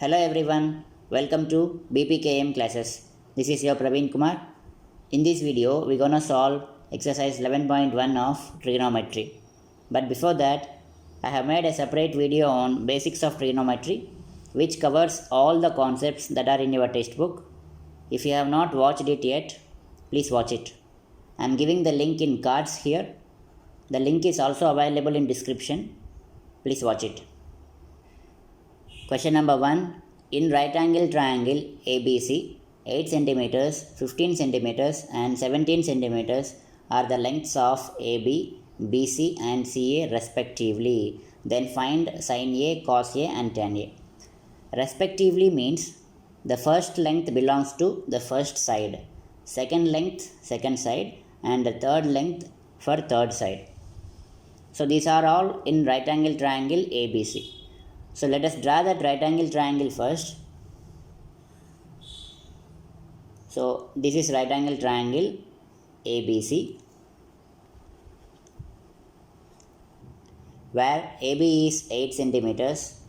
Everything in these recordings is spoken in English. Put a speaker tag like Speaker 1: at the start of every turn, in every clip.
Speaker 1: Hello everyone, welcome to BPKM classes. This is your Praveen Kumar. In this video, we're gonna solve exercise 11.1 of trigonometry. But before that, I have made a separate video on basics of trigonometry, which covers all the concepts that are in your textbook. If you have not watched it yet, please watch it. I am giving the link in cards here. The link is also available in description. Please watch it. Question number 1. In right angle triangle ABC, 8 cm, 15 cm and 17 cm are the lengths of AB, BC and CA respectively. Then find sin A, cos A and tan A. Respectively means the first length belongs to the first side, second length second side and the third length for third side. So these are all in right angle triangle ABC. So let us draw that right angle triangle first. So this is right angle triangle ABC, where AB is 8 centimeters,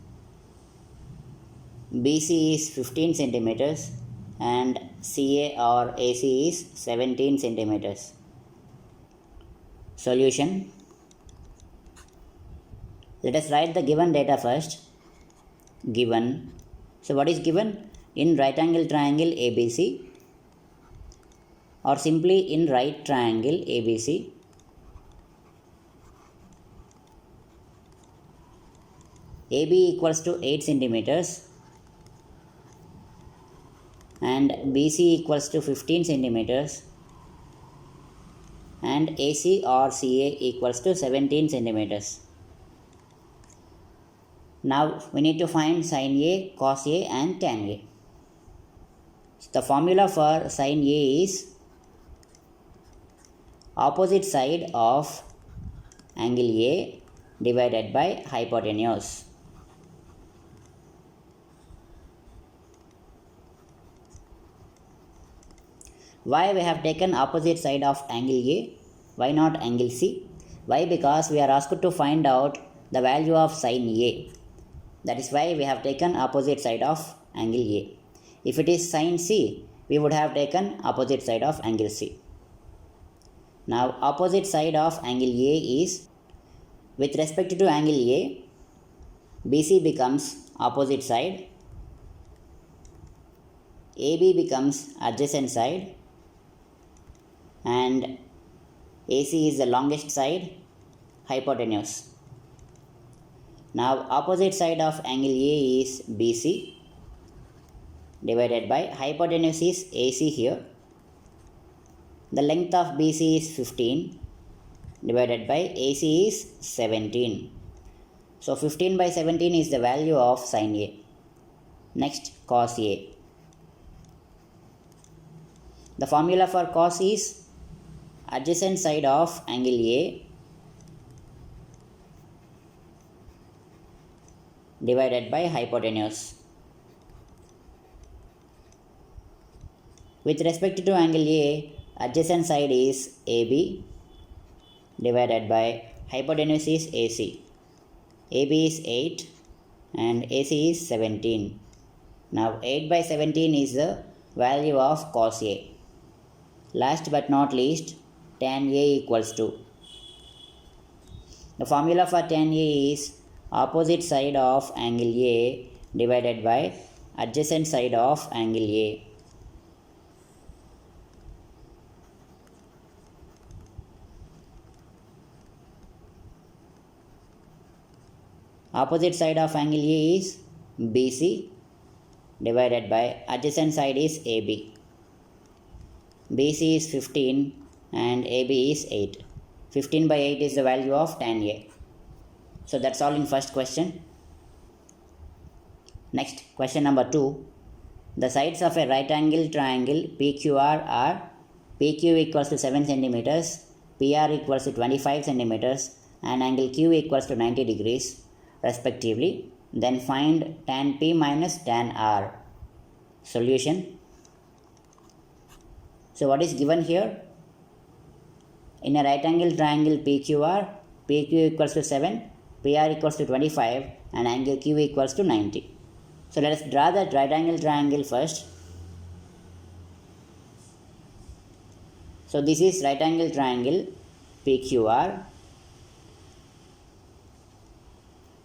Speaker 1: BC is 15 centimeters and CA or AC is 17 centimeters. Solution. Let us write the given data first. Given. So what is given? In right angle triangle ABC or simply in right triangle ABC, AB equals to 8 centimeters and BC equals to 15 centimeters and AC or CA equals to 17 centimeters. Now we need to find sin A, cos A and tan A. The formula for sin A is opposite side of angle A divided by hypotenuse. Why we have taken opposite side of angle A? Why not angle C? Why? Because we are asked to find out the value of sin A. That is why we have taken opposite side of angle A. If it is sin C, we would have taken opposite side of angle C. Now opposite side of angle A is, with respect to angle A, BC becomes opposite side, AB becomes adjacent side and AC is the longest side, hypotenuse. Now opposite side of angle A is BC divided by hypotenuse is AC here. The length of BC is 15 divided by AC is 17. So 15 by 17 is the value of sin A. Next, cos A. The formula for cos is adjacent side of angle A divided by hypotenuse. With respect to angle A, adjacent side is AB divided by hypotenuse is AC. AB is 8 and AC is 17. Now 8 by 17 is the value of cos A. Last but not least, tan A equals to. The formula for tan A is opposite side of angle A divided by adjacent side of angle A. Opposite side of angle A is BC divided by adjacent side is AB. BC is 15 and AB is 8. 15 by 8 is the value of tan A. So that's all in first question. Next, question number 2. The sides of a right angle triangle PQR are PQ equals to 7 cm, PR equals to 25 cm and angle Q equals to 90 degrees respectively. Then find tan P minus tan R. Solution. So what is given here? In a right angle triangle PQR, PQ equals to 7, PR equals to 25 and angle Q equals to 90. So So let us draw that right angle triangle first. So this is right angle triangle PQR,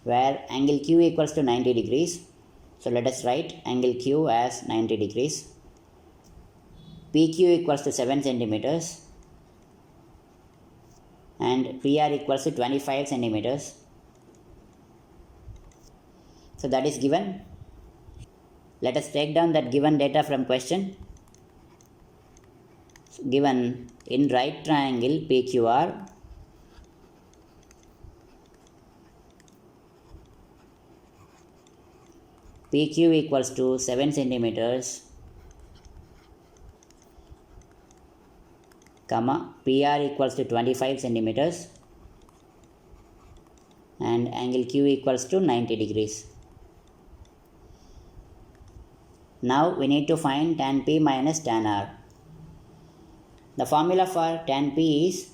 Speaker 1: where angle Q equals to 90 degrees. So let us write angle Q as 90 degrees. PQ equals to 7 centimeters and PR equals to 25 centimeters. So that is given. Let us take down that given data from question. So given in right triangle PQR, PQ equals to 7 centimeters, comma, PR equals to 25 centimeters and angle Q equals to 90 degrees. Now we need to find tan P minus tan R. The formula for tan P is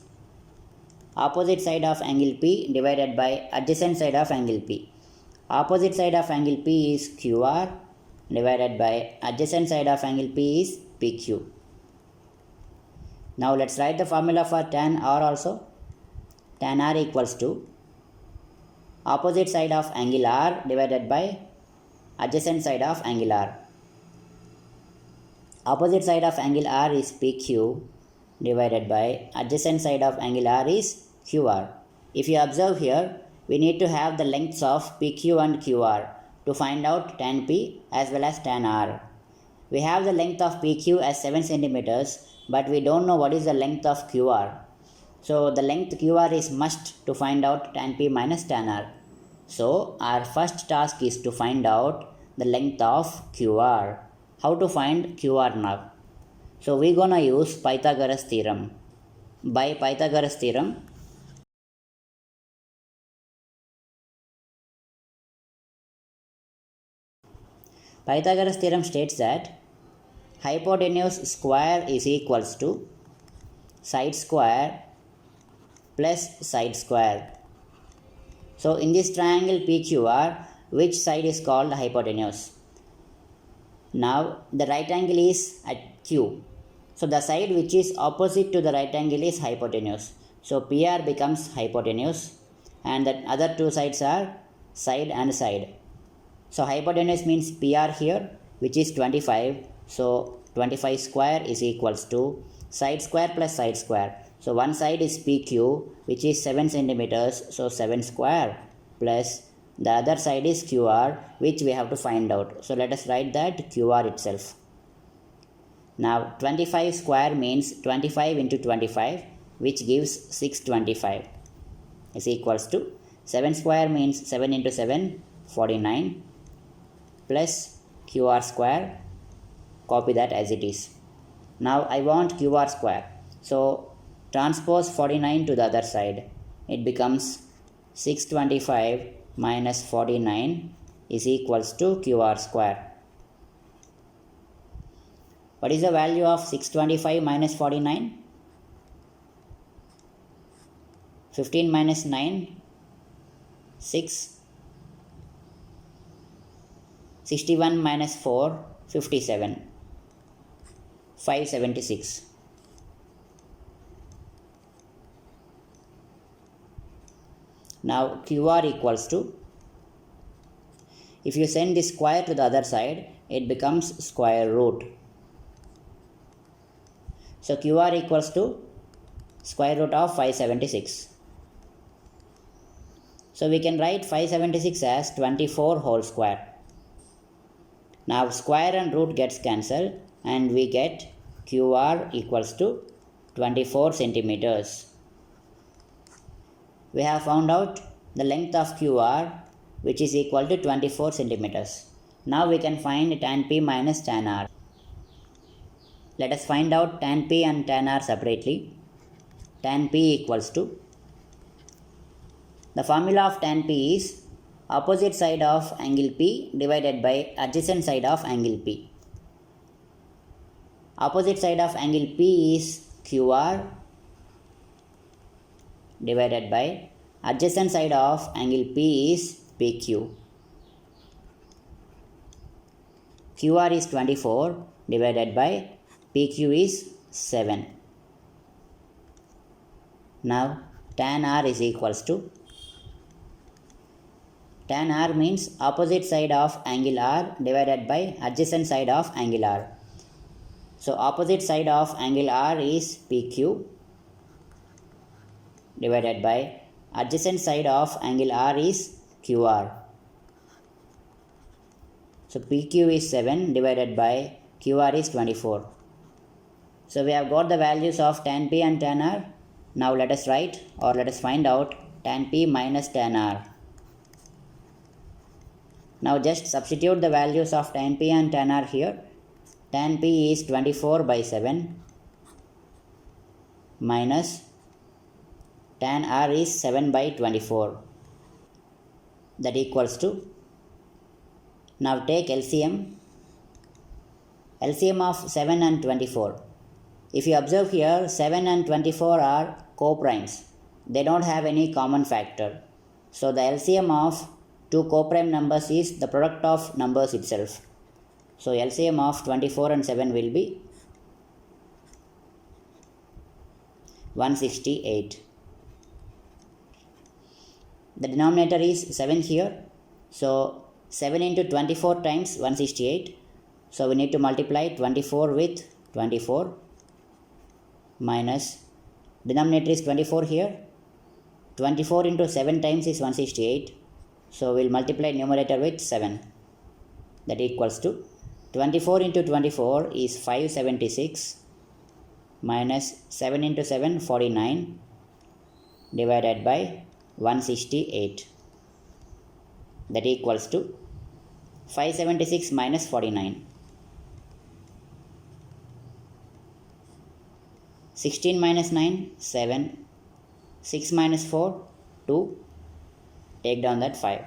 Speaker 1: opposite side of angle P divided by adjacent side of angle P. Opposite side of angle P is QR divided by adjacent side of angle P is PQ. Now let's write the formula for tan R also. Tan R equals to opposite side of angle R divided by adjacent side of angle R. Opposite side of angle R is PQ divided by adjacent side of angle R is QR. If you observe here, we need to have the lengths of PQ and QR to find out tan P as well as tan R. We have the length of PQ as 7 centimeters, but we don't know what is the length of QR. So the length QR is must to find out tan P minus tan R. So our first task is to find out the length of QR. How to find QR now? So we're gonna use Pythagoras theorem. By Pythagoras theorem, Pythagoras theorem states that hypotenuse square is equals to side square plus side square. So in this triangle PQR, which side is called hypotenuse? Now the right angle is at Q. So the side which is opposite to the right angle is hypotenuse. So PR becomes hypotenuse and the other two sides are side and side. So hypotenuse means PR here, which is 25. So 25 square is equals to side square plus side square. So one side is PQ, which is 7 centimeters. So 7 square plus the other side is QR, which we have to find out. So let us write that QR itself. Now 25 square means 25 into 25, which gives 625 is equals to 7 square means 7 into 7, 49 plus QR square. Copy that as it is. Now I want QR square. So transpose 49 to the other side. It becomes 625 minus 49 is equals to QR square. What is the value of 625 minus 49? 15 minus 9, 6. 61 minus 4, 57. 576. Now QR equals to, if you send the square to the other side, it becomes square root. So QR equals to square root of 576. So we can write 576 as 24 whole square. Now square and root gets cancelled and we get QR equals to 24 centimeters. We have found out the length of QR, which is equal to 24 centimeters. Now we can find tan P minus tan R. Let us find out tan P and tan R separately. Tan P equals to, the formula of tan P is opposite side of angle P divided by adjacent side of angle P. Opposite side of angle P is QR divided by adjacent side of angle P is PQ. QR is 24 divided by PQ is 7. Now tan R is equals to, tan R means opposite side of angle R divided by adjacent side of angle R. So opposite side of angle R is PQ divided by adjacent side of angle R is QR. So PQ is 7 divided by QR is 24. So we have got the values of tan P and tan R. Now let us write, or let us find out tan P minus tan R. Now just substitute the values of tan P and tan R here. Tan P is 24 by 7 minus tan R is 7 by 24. That equals to, now take LCM. LCM of 7 and 24. If you observe here, 7 and 24 are coprimes. They don't have any common factor. So the LCM of two coprime numbers is the product of numbers itself. So LCM of 24 and 7 will be 168. The denominator is 7 here. So 7 into 24 times 168. So we need to multiply 24 with 24 minus, denominator is 24 here. 24 into 7 times is 168. So we'll multiply numerator with 7. That equals to 24 into 24 is 576 minus 7 into 7 49 divided by 168. That equals to 576 minus 49. 16 minus 9, 7. 6 minus 4, 2. Take down that 5.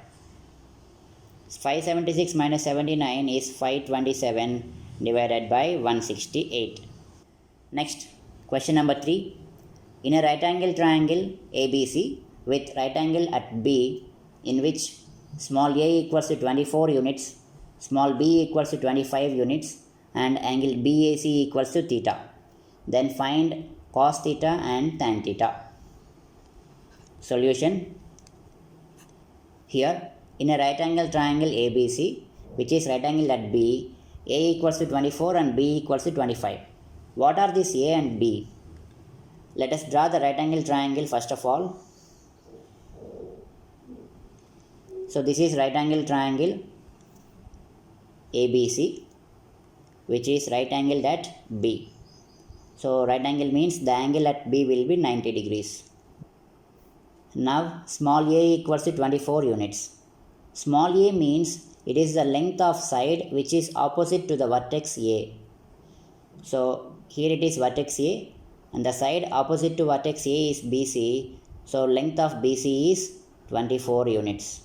Speaker 1: 576 minus 79 is 527 divided by 168. Next, question number 3. In a right angle triangle ABC with right angle at B, in which small a equals to 24 units, small b equals to 25 units, and angle BAC equals to theta, then find cos theta and tan theta. Solution. Here, in a right angle triangle ABC, which is right angle at B, a equals to 24 and b equals to 25. What are these a and b? Let us draw the right angle triangle first of all. So this is right angle triangle ABC, which is right angled at B. So right angle means the angle at B will be 90 degrees. Now small a equals to 24 units. Small a means it is the length of side which is opposite to the vertex A. So here it is vertex A and the side opposite to vertex A is BC. So length of BC is 24 units.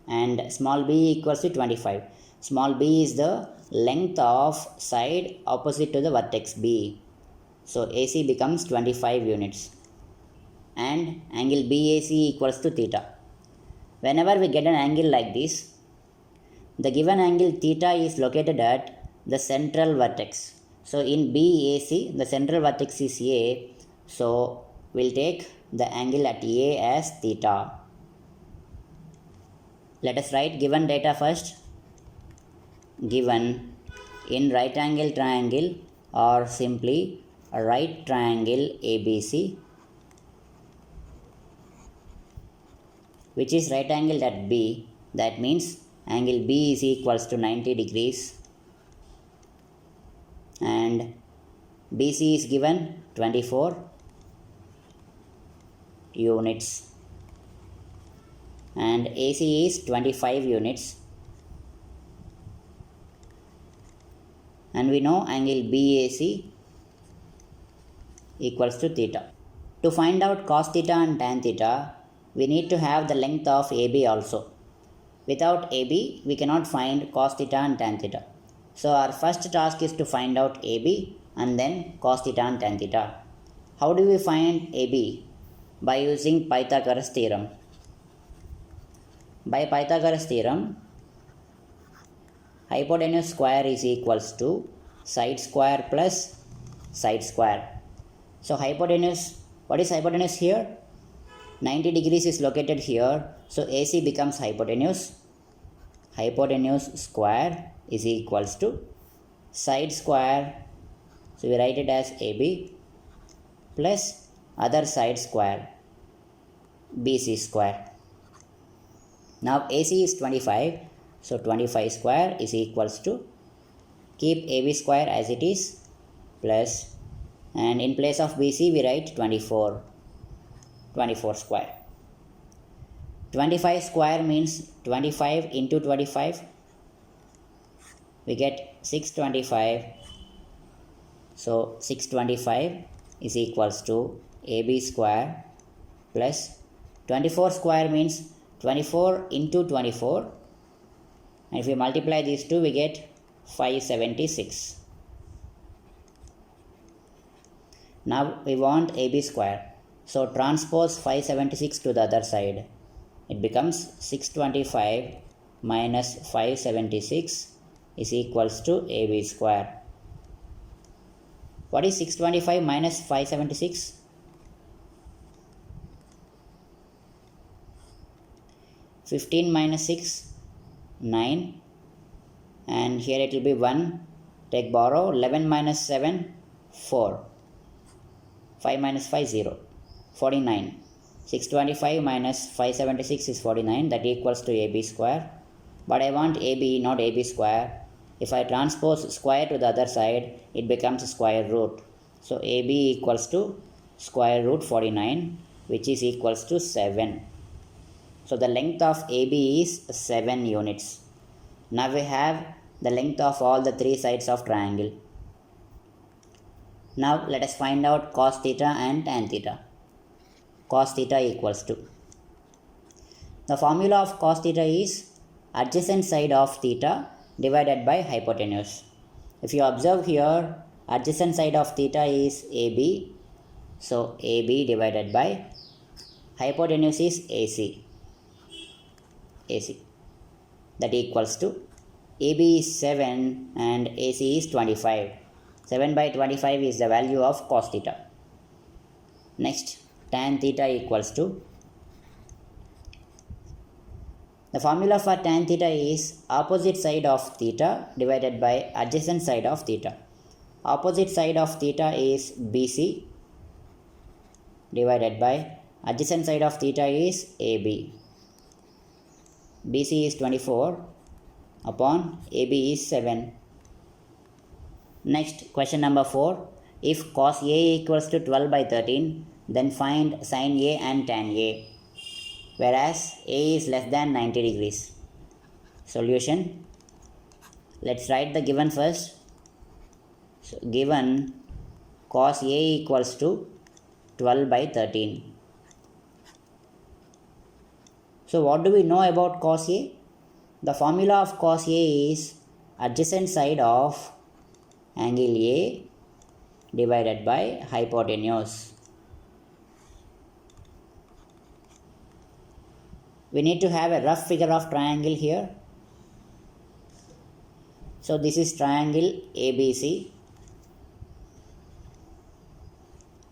Speaker 1: And small b equals to 25. Small b is the length of side opposite to the vertex B. So AC becomes 25 units. And angle BAC equals to theta. Whenever we get an angle like this, the given angle theta is located at the central vertex. So in BAC, the central vertex is A. So we'll take the angle at A as theta. Let us write given data first. Given in right angle triangle or simply a right triangle ABC, which is right angled at B, that means angle B is equals to 90 degrees and BC is given 24 units and AC is 25 units, and we know angle BAC equals to theta. To find out cos theta and tan theta, we need to have the length of AB also. Without AB, we cannot find cos theta and tan theta. So our first task is to find out AB and then cos theta and tan theta. How do we find AB? By using Pythagoras theorem. By Pythagoras theorem, hypotenuse square is equals to side square plus side square. So hypotenuse, what is hypotenuse here? 90 degrees is located here, so AC becomes hypotenuse. Hypotenuse square is equals to side square, so we write it as AB, plus other side square, BC square. Now AC is 25, so 25 square is equals to, keep AB square as it is, plus, and in place of BC we write 24 square. 25 square means 25 into 25, we get 625, so 625 is equals to AB square plus 24 square means 24 into 24, and if we multiply these two we get 576. Now we want AB square, so transpose 576 to the other side. It becomes 625 minus 576 is equals to AB square. What is 625 minus 576? 15 minus 6, 9, and here it will be 1, take borrow, 11 minus 7, 4, 5 minus 5, 0, 49. 625 minus 576 is 49, that equals to AB square. But I want AB, not AB square. If I transpose square to the other side, it becomes square root. So AB equals to square root 49, which is equals to 7. So the length of AB is 7 units. Now we have the length of all the three sides of triangle. Now let us find out cos theta and tan theta. Cos theta equals to, the formula of cos theta is adjacent side of theta divided by hypotenuse. If you observe here, adjacent side of theta is AB, so AB divided by hypotenuse is AC, that equals to AB is 7 and AC is 25. 7 by 25 is the value of cos theta. Next, tan theta equals to, the formula for tan theta is opposite side of theta divided by adjacent side of theta. Opposite side of theta is BC divided by adjacent side of theta is AB. BC is 24 upon AB is 7. Next, question number 4. If cos A equals to 12 by 13, then find sin A and tan A, whereas A is less than 90 degrees. Solution. Let's write the given first. So given cos A equals to 12 by 13. So what do we know about cos A? The formula of cos A is adjacent side of angle A divided by hypotenuse. We need to have a rough figure of triangle here. So this is triangle ABC,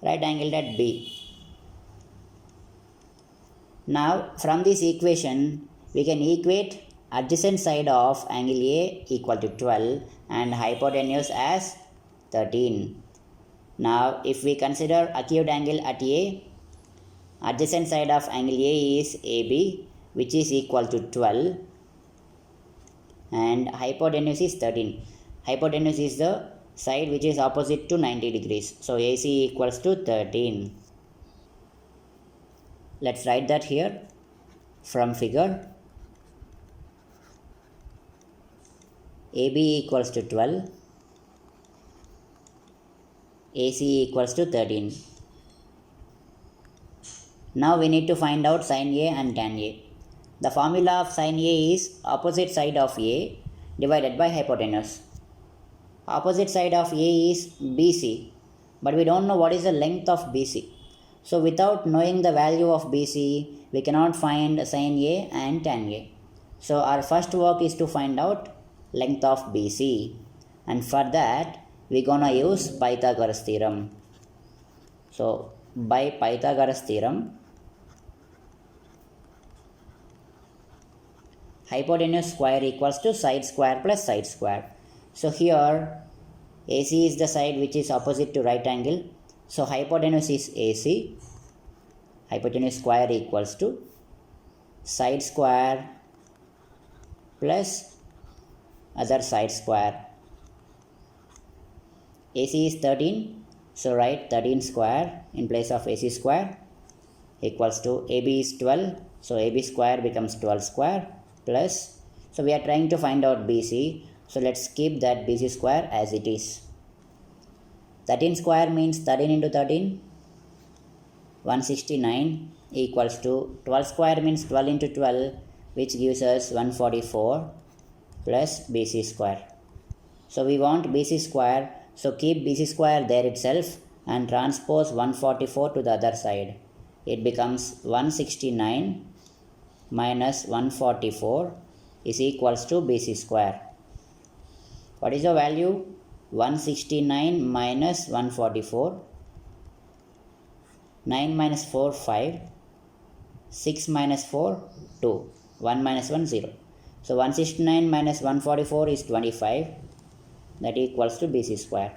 Speaker 1: right angled at B. Now from this equation we can equate adjacent side of angle A equal to 12 and hypotenuse as 13. Now if we consider acute angle at A, adjacent side of angle A is AB, which is equal to 12, and hypotenuse is 13. Hypotenuse is the side which is opposite to 90 degrees. So AC equals to 13. Let's write that here from figure. AB equals to 12, AC equals to 13. Now we need to find out sin A and tan A. The formula of sin A is opposite side of A divided by hypotenuse. Opposite side of A is BC, but we don't know what is the length of BC. So without knowing the value of BC, we cannot find sin A and tan A. So our first work is to find out length of BC, and for that we're gonna use Pythagoras theorem. So by Pythagoras theorem, hypotenuse square equals to side square plus side square. So here AC is the side which is opposite to right angle. So hypotenuse is AC. Hypotenuse square equals to side square plus other side square. AC is 13. So write 13 square in place of AC square equals to AB is 12. So AB square becomes 12 square plus. So we are trying to find out BC. So let's keep that BC square as it is. 13 square means 13 into 13, 169 equals to 12 square means 12 into 12, which gives us 144 plus BC square. So we want BC square. So keep BC square there itself and transpose 144 to the other side. It becomes 169 minus 144 is equals to BC square. What is the value? 169 minus 144. 9 minus 4, 5. 6 minus 4, 2. 1 minus 1, 0. So 169 minus 144 is 25. That equals to BC square.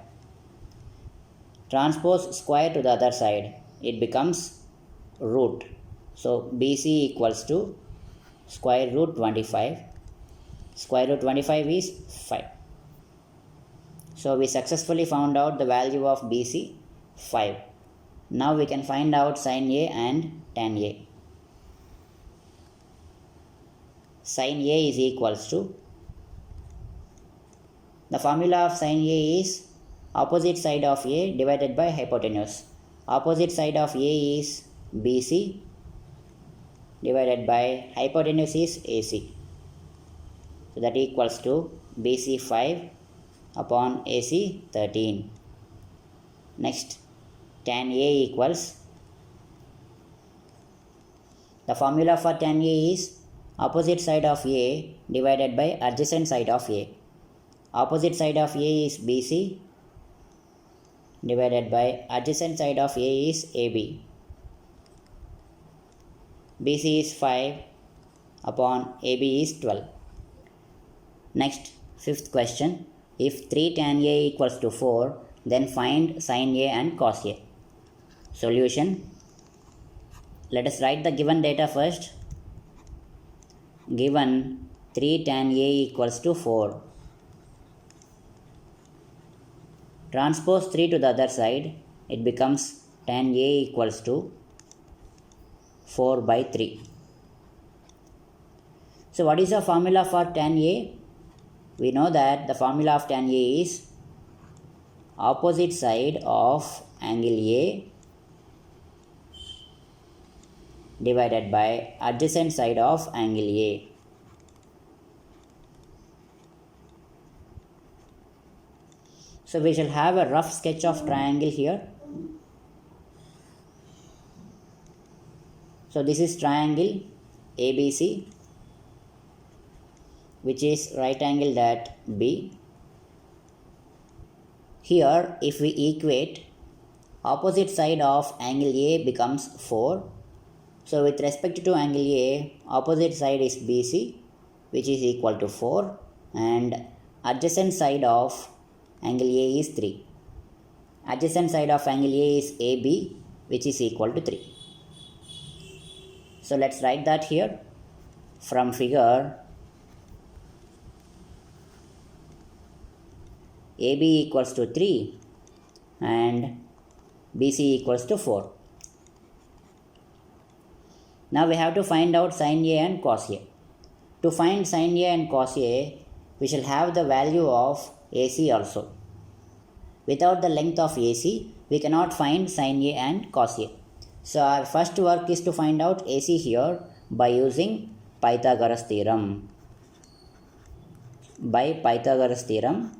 Speaker 1: Transpose square to the other side. It becomes root. So BC equals to square root 25. Square root 25 is 5. So we successfully found out the value of BC, 5. Now we can find out sin A and tan A. Sin A is equals to, the formula of sin A is opposite side of A divided by hypotenuse. Opposite side of A is BC divided by hypotenuse is AC. So that equals to BC 5 upon AC 13. Next, tan A equals, the formula for tan A is opposite side of A divided by adjacent side of A. Opposite side of A is BC divided by adjacent side of A is AB. BC is 5 upon AB is 12. Next, fifth question. If 3 tan A equals to 4, then find sin A and cos A. Solution. Let us write the given data first. Given 3 tan A equals to 4. Transpose 3 to the other side. It becomes tan A equals to 4 by 3. So what is the formula for tan A? We know that the formula of tan A is opposite side of angle A divided by adjacent side of angle A. So we shall have a rough sketch of triangle here. So this is triangle ABC, which is right angled at B. Here if we equate, opposite side of angle A becomes 4. So with respect to angle A, opposite side is BC, which is equal to 4, and adjacent side of angle A is 3. Adjacent side of angle A is AB, which is equal to 3. So let's write that here. From figure, AB equals to 3 and BC equals to 4. Now we have to find out sin A and cos A. To find sin A and cos A, we shall have the value of AC also. Without the length of AC, we cannot find sin A and cos A. So our first work is to find out AC here by using Pythagoras theorem. By Pythagoras theorem,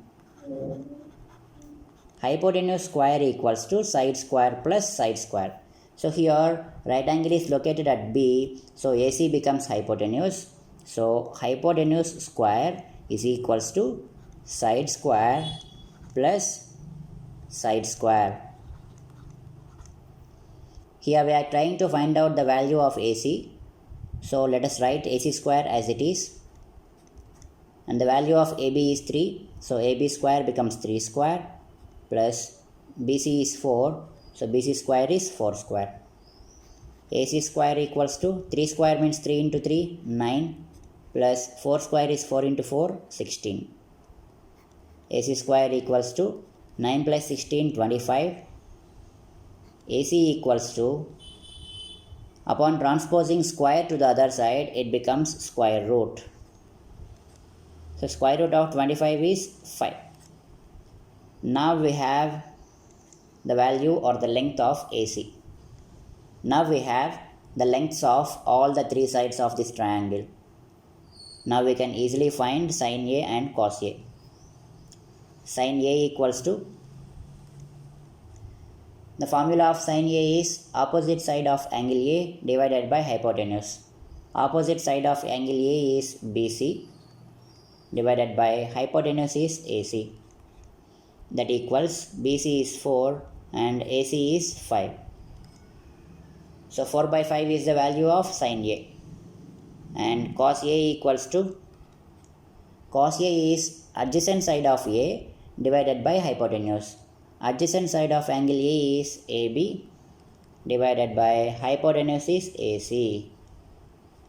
Speaker 1: hypotenuse square equals to side square plus side square. So here right angle is located at B, so AC becomes hypotenuse. So hypotenuse square is equals to side square plus side square. Here we are trying to find out the value of AC. So let us write AC square as it is. And the value of AB is 3. So AB square becomes 3 square plus BC is 4. So BC square is 4 square. AC square equals to 3 square means 3 into 3, 9 plus 4 square is 4 into 4, 16. AC square equals to 9 plus 16, 25. AC equals to, upon transposing square to the other side, it becomes square root. So square root of 25 is 5. Now we have the value or the length of AC. Now we have the lengths of all the three sides of this triangle. Now we can easily find sin A and cos A. Sin A equals to, the formula of sin A is opposite side of angle A divided by hypotenuse. Opposite side of angle A is BC divided by hypotenuse is AC. That equals BC is 4 and AC is 5. So 4 by 5 is the value of sin A. And cos A equals to, cos A is adjacent side of A divided by hypotenuse. Adjacent side of angle A is AB divided by hypotenuse is AC.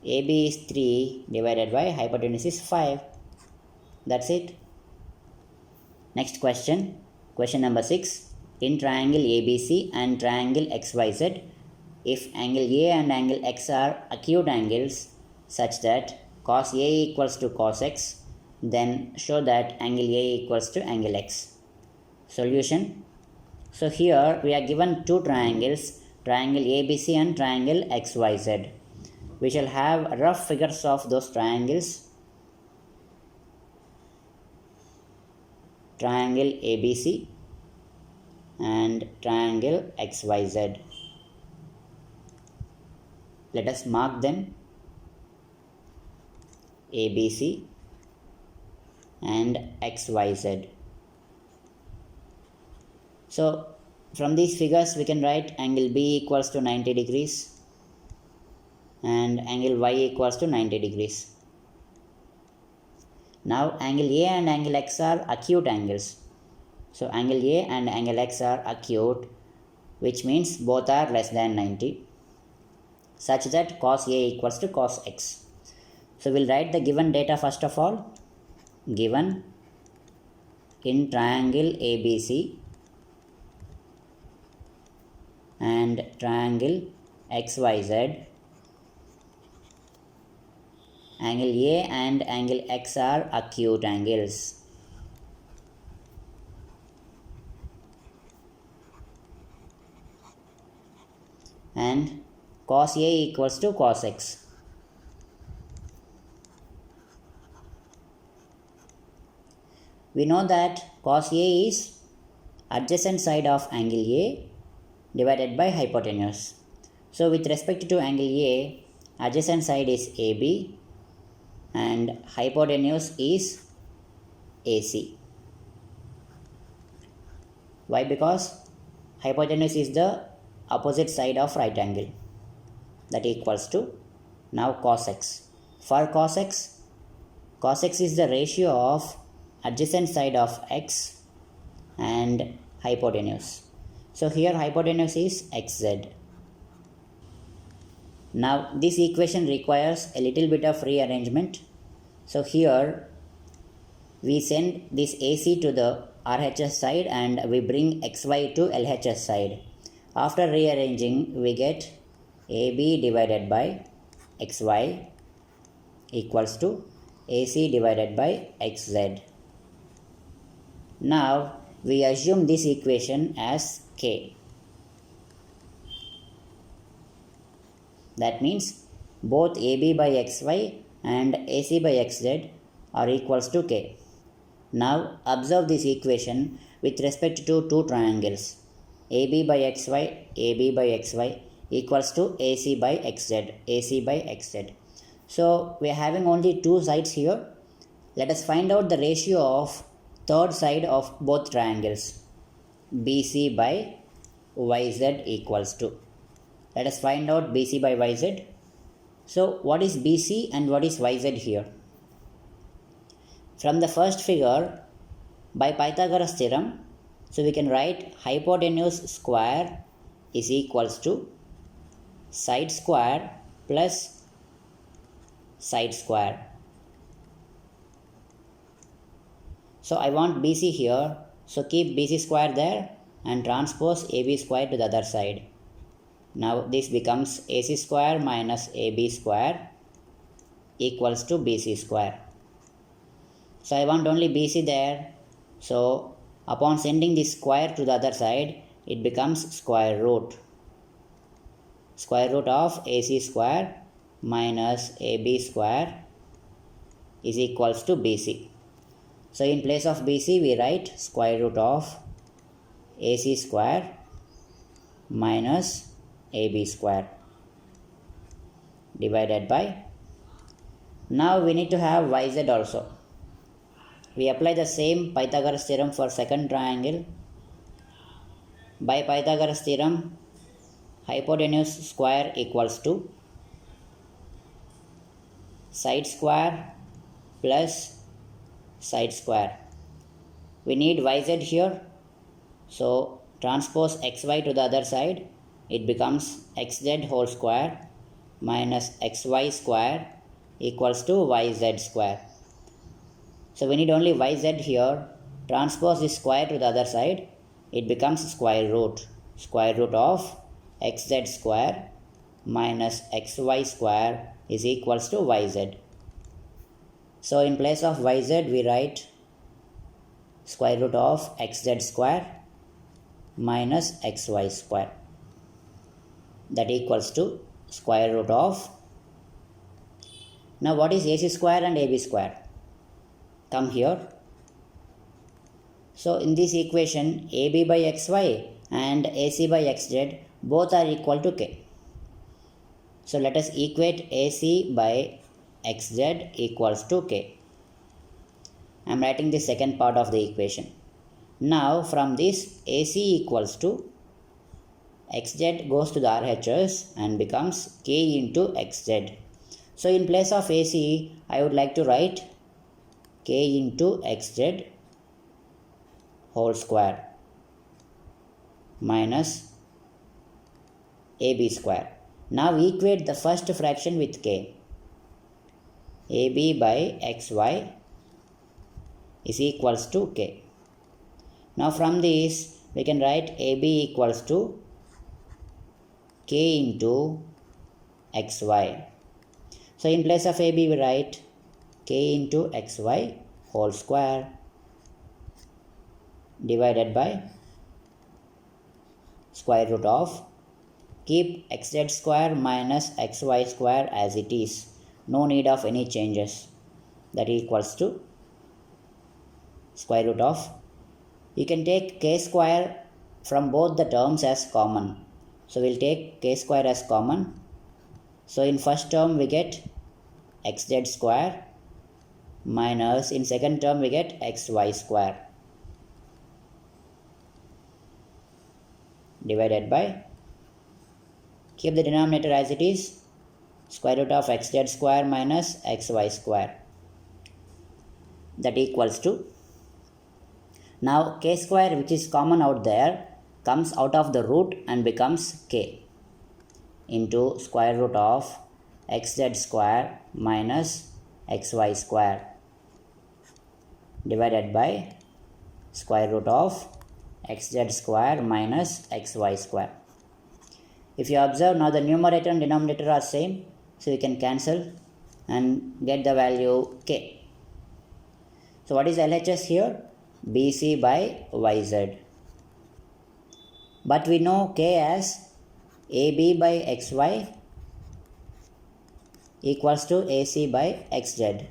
Speaker 1: AB is 3 divided by hypotenuse is 5. That's it. Next question. Question number 6. In triangle ABC and triangle XYZ, if angle A and angle X are acute angles such that cos A equals to cos X, then show that angle A equals to angle X. Solution. So here we are given two triangles, triangle ABC and triangle XYZ. We shall have rough figures of those triangles. Triangle ABC and triangle XYZ. Let us mark them. ABC and XYZ. So from these figures we can write angle B equals to 90 degrees and angle Y equals to 90 degrees. Now angle A and angle X are acute angles. So angle A and angle X are acute, which means both are less than 90, such that cos A equals to cos X. So we'll write the given data first of all. Given in triangle ABC and triangle XYZ, angle A and angle X are acute angles. And cos A equals to cos X. We know that cos A is adjacent side of angle A divided by hypotenuse. So with respect to angle A, adjacent side is AB and hypotenuse is AC. Why? Because hypotenuse is the opposite side of right angle. That equals to, now cos X. For cos X is the ratio of adjacent side of X and hypotenuse. So here hypotenuse is XZ. Now this equation requires a little bit of rearrangement. So here we send this AC to the RHS side and we bring XY to LHS side. After rearranging, we get AB divided by XY equals to AC divided by XZ. Now we assume this equation as K. That means both AB by XY and AC by XZ are equals to K. Now observe this equation with respect to two triangles. AB by XY equals to AC by XZ. So we are having only two sides here. Let us find out the ratio of third side of both triangles. BC by YZ equals to. Let us find out BC by YZ. So what is BC and what is YZ here? From the first figure, by Pythagoras theorem, so we can write hypotenuse square is equals to side square plus side square. So I want BC here, so keep BC square there and transpose AB square to the other side. Now this becomes AC square minus AB square equals to BC square. So I want only BC there, so upon sending this square to the other side, it becomes square root. Square root of AC square minus AB square is equals to BC. So in place of BC, we write square root of AC square minus AB square divided by. Now we need to have YZ also. We apply the same Pythagoras theorem for second triangle. By Pythagoras theorem, hypotenuse square equals to side square plus side square. We need YZ here, so transpose XY to the other side, it becomes XZ whole square minus XY square equals to YZ square. So we need only YZ here, transpose this square to the other side, it becomes square root of XZ square minus XY square is equals to YZ. So in place of YZ, we write square root of XZ square minus XY square, that equals to square root of. Now what is AC square and AB square? Come here. So in this equation, AB by XY and AC by XZ both are equal to K. So let us equate AC by XZ equals to K. I am writing the second part of the equation. Now from this, AC equals to XZ goes to the RHS and becomes K into XZ. So in place of AC, I would like to write K into XZ whole square minus AB square. Now equate the first fraction with K. AB by XY is equals to K. Now from this, we can write AB equals to K into XY. So in place of AB, we write K into XY whole square divided by square root of, keep XZ square minus XY square as it is. No need of any changes. That equals to square root of. You can take K square from both the terms as common. So we'll take K square as common. So in first term we get XZ square minus in second term we get XY square divided by, keep the denominator as it is, square root of XZ square minus XY square, that equals to. Now K square, which is common out there, comes out of the root and becomes K into square root of XZ square minus XY square divided by square root of XZ square minus XY square. If you observe, now the numerator and denominator are same, so you can cancel and get the value K. So what is LHS here? BC by YZ. But we know K as AB by XY equals to AC by XZ.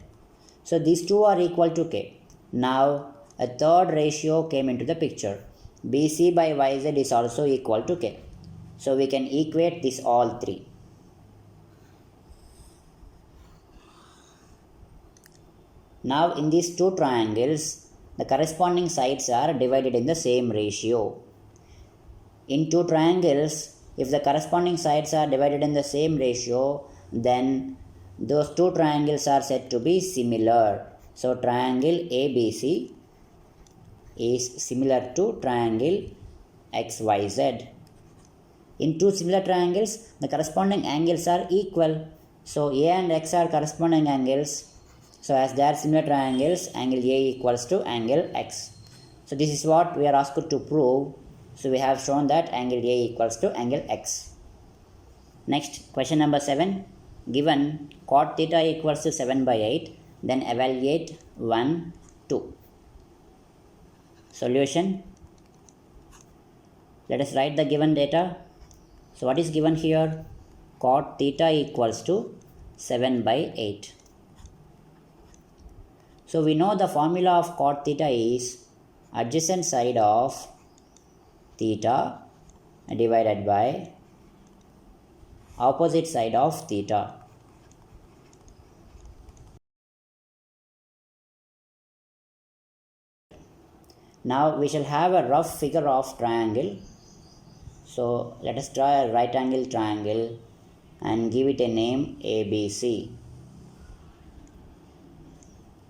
Speaker 1: So these two are equal to K. Now a third ratio came into the picture. BC by YZ is also equal to K. So we can equate this all three. Now in these two triangles, the corresponding sides are divided in the same ratio. In two triangles, if the corresponding sides are divided in the same ratio, then those two triangles are said to be similar. So triangle ABC is similar to triangle XYZ. In two similar triangles, the corresponding angles are equal. So A and X are corresponding angles. So as they are similar triangles, angle A equals to angle X. So this is what we are asked to prove. So we have shown that angle A equals to angle X. Next, question number 7. Given cot theta equals to 7 by 8, then evaluate 1, 2. Solution. Let us write the given data. So what is given here? Cot theta equals to 7 by 8. So we know the formula of cot theta is adjacent side of theta divided by opposite side of theta. Now we shall have a rough figure of triangle. So let us draw a right angle triangle and give it a name ABC.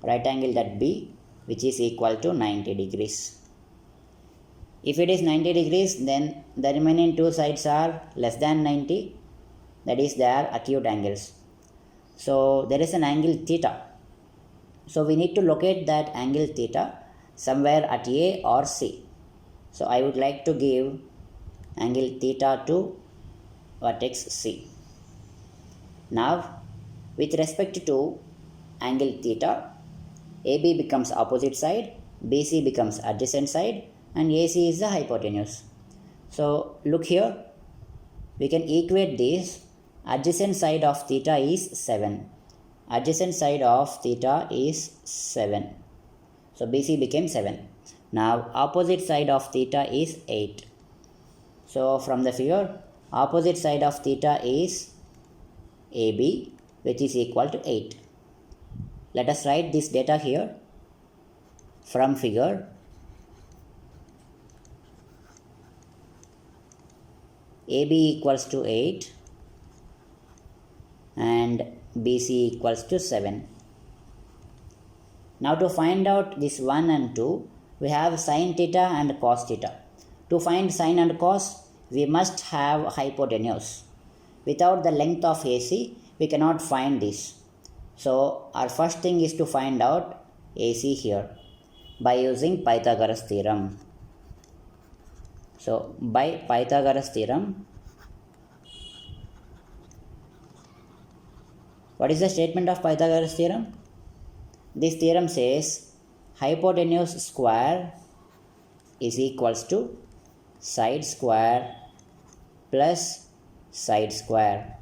Speaker 1: Right angle that B, which is equal to 90 degrees. If it is 90 degrees, then the remaining two sides are less than 90, that is they are acute angles. So there is an angle theta. So we need to locate that angle theta somewhere at A or C. So I would like to give angle theta to vertex C. Now with respect to angle theta, AB becomes opposite side, BC becomes adjacent side, and AC is the hypotenuse. So look here, we can equate this. Adjacent side of theta is 7. Adjacent side of theta is 7. So BC became 7. Now opposite side of theta is 8. So from the figure, opposite side of theta is AB, which is equal to 8. Let us write this data here. From figure, AB equals to 8 and BC equals to 7. Now to find out this 1 and 2, we have sin theta and cos theta. To find sin and cos, we must have hypotenuse. Without the length of AC, we cannot find this. So our first thing is to find out AC here by using Pythagoras theorem. So by Pythagoras theorem, what is the statement of Pythagoras theorem? This theorem says hypotenuse square is equals to side square plus side square.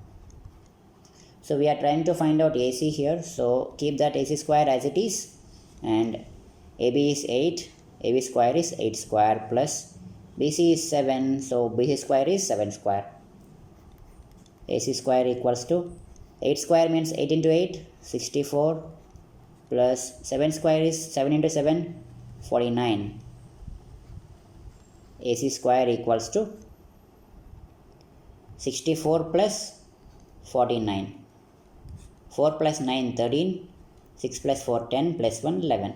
Speaker 1: So we are trying to find out AC here. So keep that AC square as it is, and AB is 8, AB square is 8 square plus BC is 7, so BC square is 7 square. AC square equals to 8 square means 8 into 8, 64, plus 7 square is 7 into 7, 49. AC square equals to 64 plus 49. 4 plus 9, 13. 6 plus 4, 10 plus 1, 11.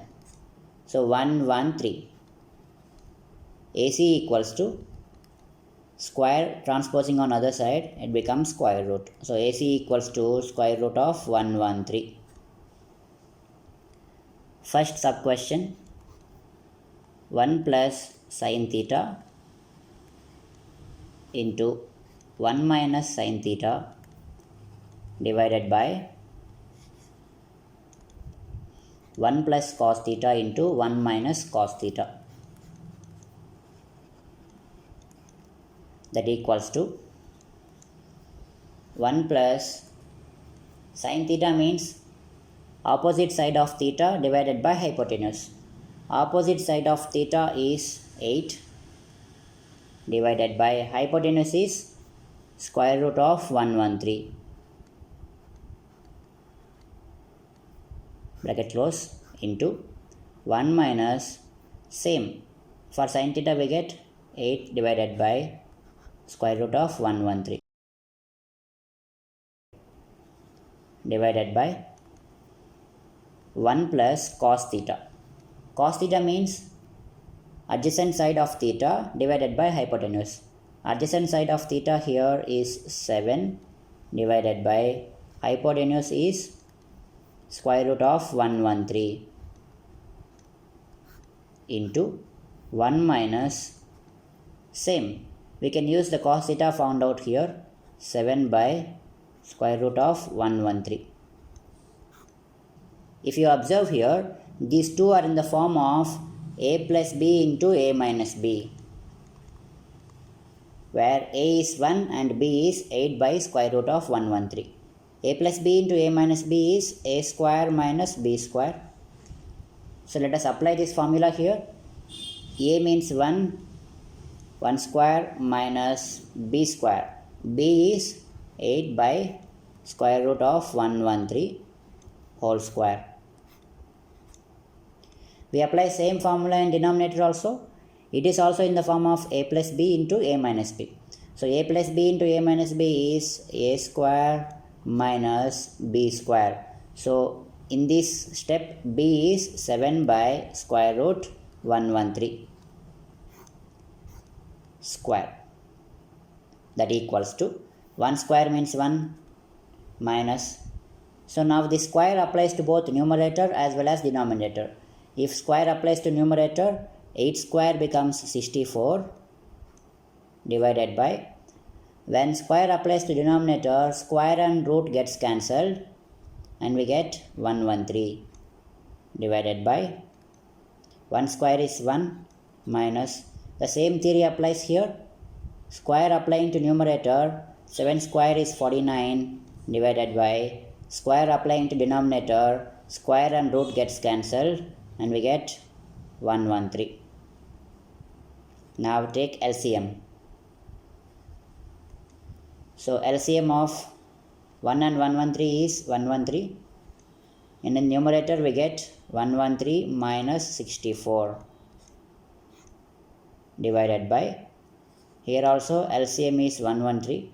Speaker 1: So 113. AC equals to square transposing on other side, it becomes square root. So AC equals to square root of 113. First sub question, 1 plus sin theta into 1 minus sin theta divided by 1 plus cos theta into 1 minus cos theta, that equals to 1 plus sin theta means opposite side of theta divided by hypotenuse. Opposite side of theta is 8 divided by hypotenuse is square root of 113. Bracket close. into 1 minus same. For sin theta we get 8 divided by square root of 113 divided by 1 plus cos theta. Cos theta means adjacent side of theta divided by hypotenuse. Adjacent side of theta here is 7 divided by hypotenuse is square root of 113 into 1 minus same. We can use the cos theta found out here, 7 by square root of 113. If you observe here, these two are in the form of a plus b into a minus b, where a is 1 and b is 8 by square root of 113. A plus b into a minus b is a square minus b square. So let us apply this formula here. A means 1 square minus b square. B is 8 by square root of 113 whole square. We apply same formula in denominator also. It is also in the form of a plus b into a minus b. So a plus b into a minus b is a square minus b square. So in this step b is 7 by square root 113 square. That equals to 1 square means 1 minus. So now this square applies to both numerator as well as denominator. If square applies to numerator, 8 square becomes 64 divided by, when square applies to denominator, square and root gets cancelled and we get 113 divided by 1 square is 1 minus, the same theory applies here. Square applying to numerator, 7 square is 49 divided by square applying to denominator, square and root gets cancelled and we get 113. Now take LCM. So LCM of 1 and 113 is 113. In the numerator we get 113 minus 64 divided by, here also LCM is 113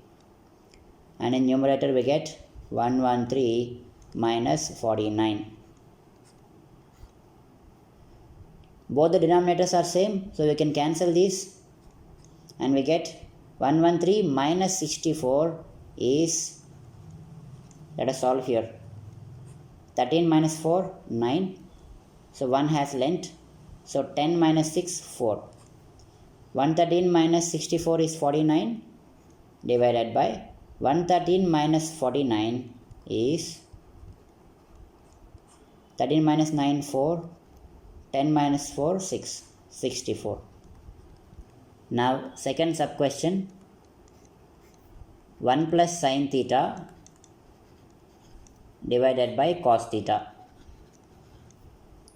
Speaker 1: and in numerator we get 113 minus 49. Both the denominators are same, so we can cancel these and we get 113 minus 64 is, let us solve here, 13 minus 4, 9. So 1 has length, so 10 minus 6, 4. 113 minus 64 is 49 divided by 113 minus 49 is 13 minus 9, 4. 10 minus 4, 6. 64. Now second sub question, 1 plus sin theta divided by cos theta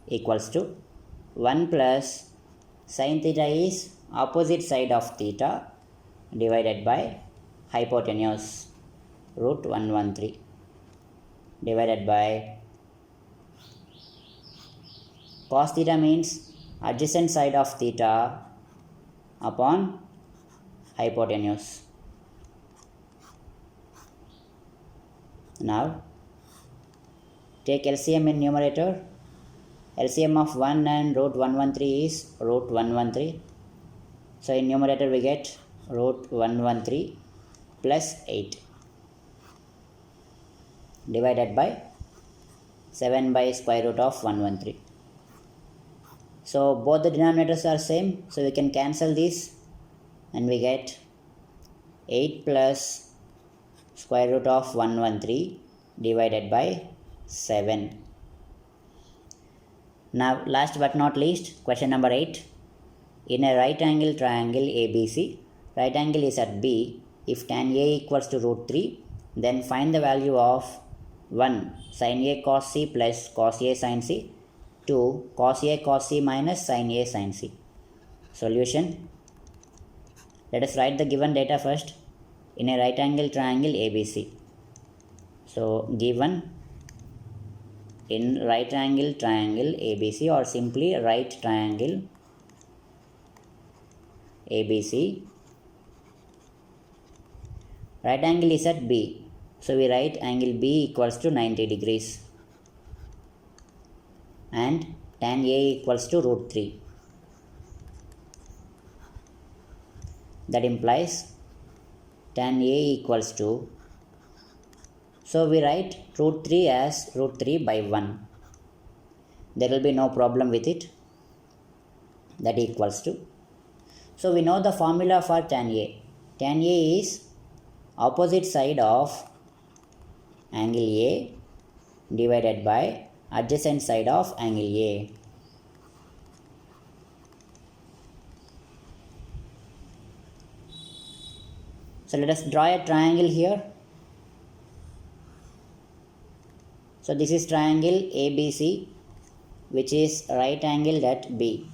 Speaker 1: equals to 1 plus sin theta is opposite side of theta divided by hypotenuse root 113 divided by cos theta means adjacent side of theta upon hypotenuse. Now take LCM in numerator. LCM of 1 and root 113 is root 113. So in numerator we get root 113 plus 8 divided by 7 by square root of 113. So both the denominators are same, so we can cancel this and we get 8 plus square root of 113 divided by 7. Now last but not least, question number 8. In a right angle triangle ABC, right angle is at B. If tan A equals to root 3, then find the value of 1 sin A cos C plus cos A sin C, 2 cos A cos C minus sin A sin C. Solution. Let us write the given data first. In a right angle triangle ABC. So given in right angle triangle ABC, or simply right triangle ABC, right angle is at B. So we write angle B equals to 90 degrees and tan A equals to root 3. That implies tan A equals to, so we write root 3 as root 3 by 1. There will be no problem with it. That equals to, so we know the formula for tan A. Tan A is opposite side of angle A divided by adjacent side of angle A. So let us draw a triangle here. So this is triangle ABC, which is right angled at B.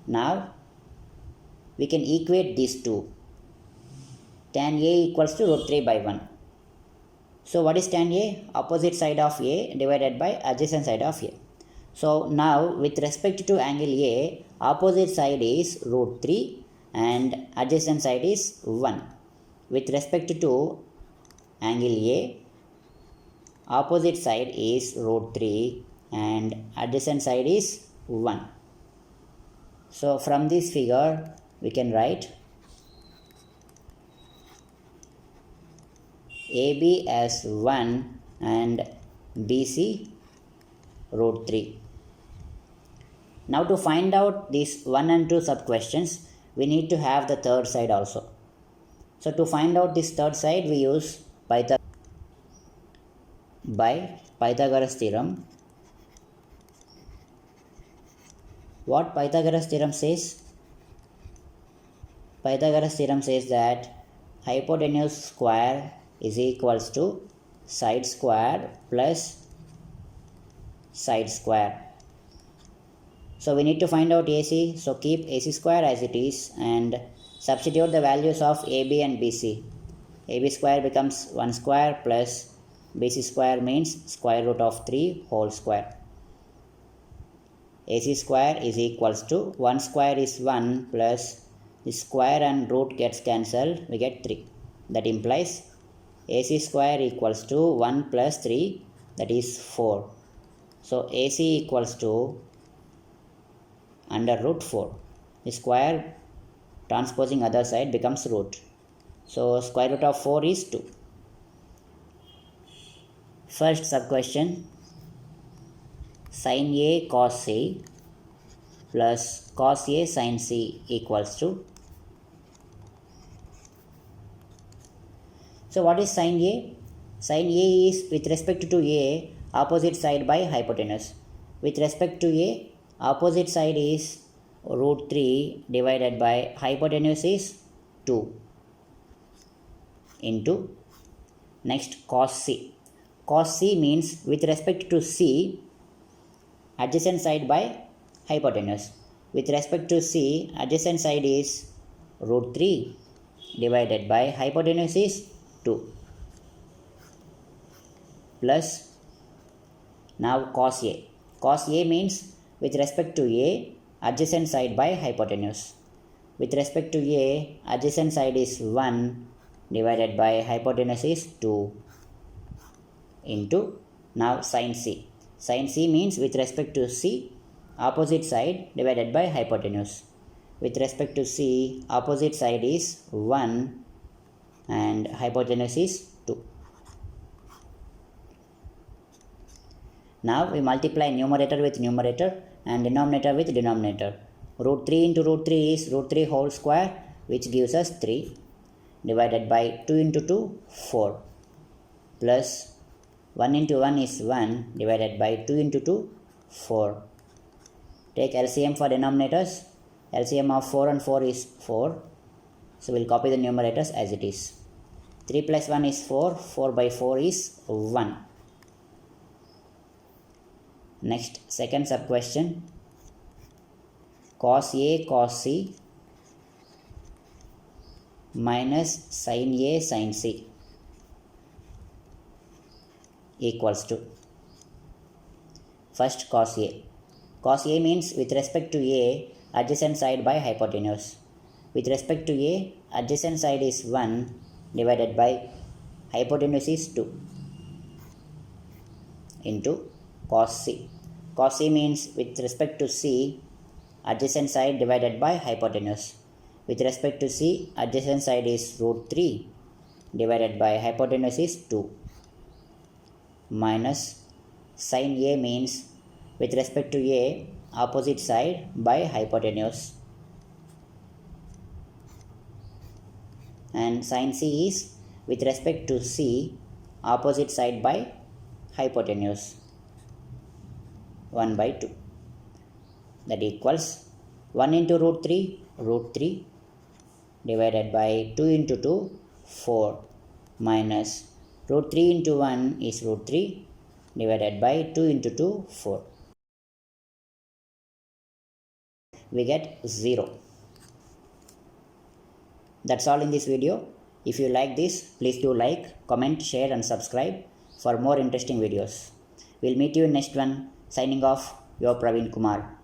Speaker 1: Now we can equate these two. Tan A equals to root 3 by 1. So what is tan A? Opposite side of A divided by adjacent side of A. So now with respect to angle A, opposite side is root 3 and adjacent side is 1. With respect to angle A, opposite side is root 3 and adjacent side is 1. So from this figure we can write AB as 1 and BC root 3. Now to find out these 1 and 2 sub questions, we need to have the third side also. So to find out this third side, we use Pythagoras theorem. What Pythagoras theorem says? Pythagoras theorem says that hypotenuse square is equals to side square plus side square. So we need to find out AC. So keep AC square as it is and substitute the values of AB and BC. AB square becomes 1 square plus BC square means square root of 3 whole square. AC square is equals to 1 square is 1 plus the square and root gets cancelled, we get 3. That implies AC square equals to 1 plus 3, that is 4. So AC equals to under root 4. The square transposing other side becomes root. So square root of 4 is 2. First sub question, sin A cos C plus cos A sin C equals to. So what is sin A? Sin A is with respect to A opposite side by hypotenuse. With respect to A, opposite side is root 3 divided by hypotenuse is 2 into next cos C. Cos C means with respect to C, adjacent side by hypotenuse. With respect to C, adjacent side is root 3 divided by hypotenuse is 2 plus now cos A. Cos A means with respect to A, adjacent side by hypotenuse. With respect to A, adjacent side is 1 divided by hypotenuse is 2 into now sin C. Sin C means with respect to C, opposite side divided by hypotenuse. With respect to C, opposite side is 1 and hypotenuse is 2. Now we multiply numerator with numerator and denominator with denominator. Root 3 into root 3 is root 3 whole square, which gives us 3, divided by 2 into 2, 4, plus 1 into 1 is 1, divided by 2 into 2, 4. Take LCM for denominators. LCM of 4 and 4 is 4. So we'll copy the numerators as it is. 3 plus 1 is 4, 4 by 4 is 1. Next, second sub question, cos A cos C minus sin A sin C. equals to, first cos A. Cos A means with respect to A, adjacent side by hypotenuse. With respect to A, adjacent side is 1 divided by hypotenuse is 2 into cos C. Cos C means with respect to C, adjacent side divided by hypotenuse. With respect to C, adjacent side is root 3 divided by hypotenuse is 2 minus sin A means with respect to A, opposite side by hypotenuse, and sin C is with respect to C, opposite side by hypotenuse, 1 by 2. That equals 1 into root 3 divided by 2 into 2, 4 minus root 3 into 1 is root 3 divided by 2 into 2, 4. We get 0. That's all in this video. If you like this, please do like, comment, share and subscribe for more interesting videos. We'll meet you in next one. Signing off, your Praveen Kumar.